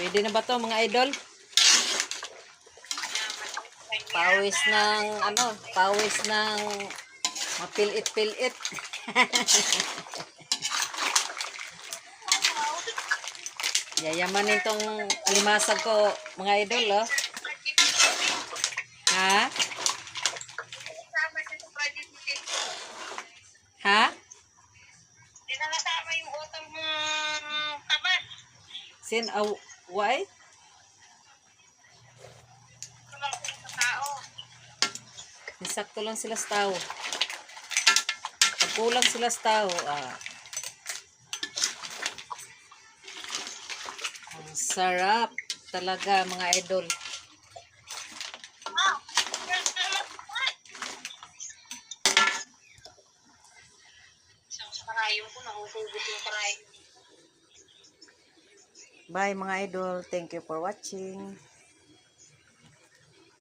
Pwede na ba to mga idol? Pawis ng ano, pawis ng mapilit-pilit. Yayaman itong alimasag ko mga idol, oh. Ha? Ha? Di na nasama yung utang mo tamas. Sin why? Kulang sa tao. Insakto lang sila sa tao. Pag kulang sila sa tao, ang sarap talaga mga idol. Isang karayong ko, nahuhugot yung karayong. Bye mga idol. Thank you for watching.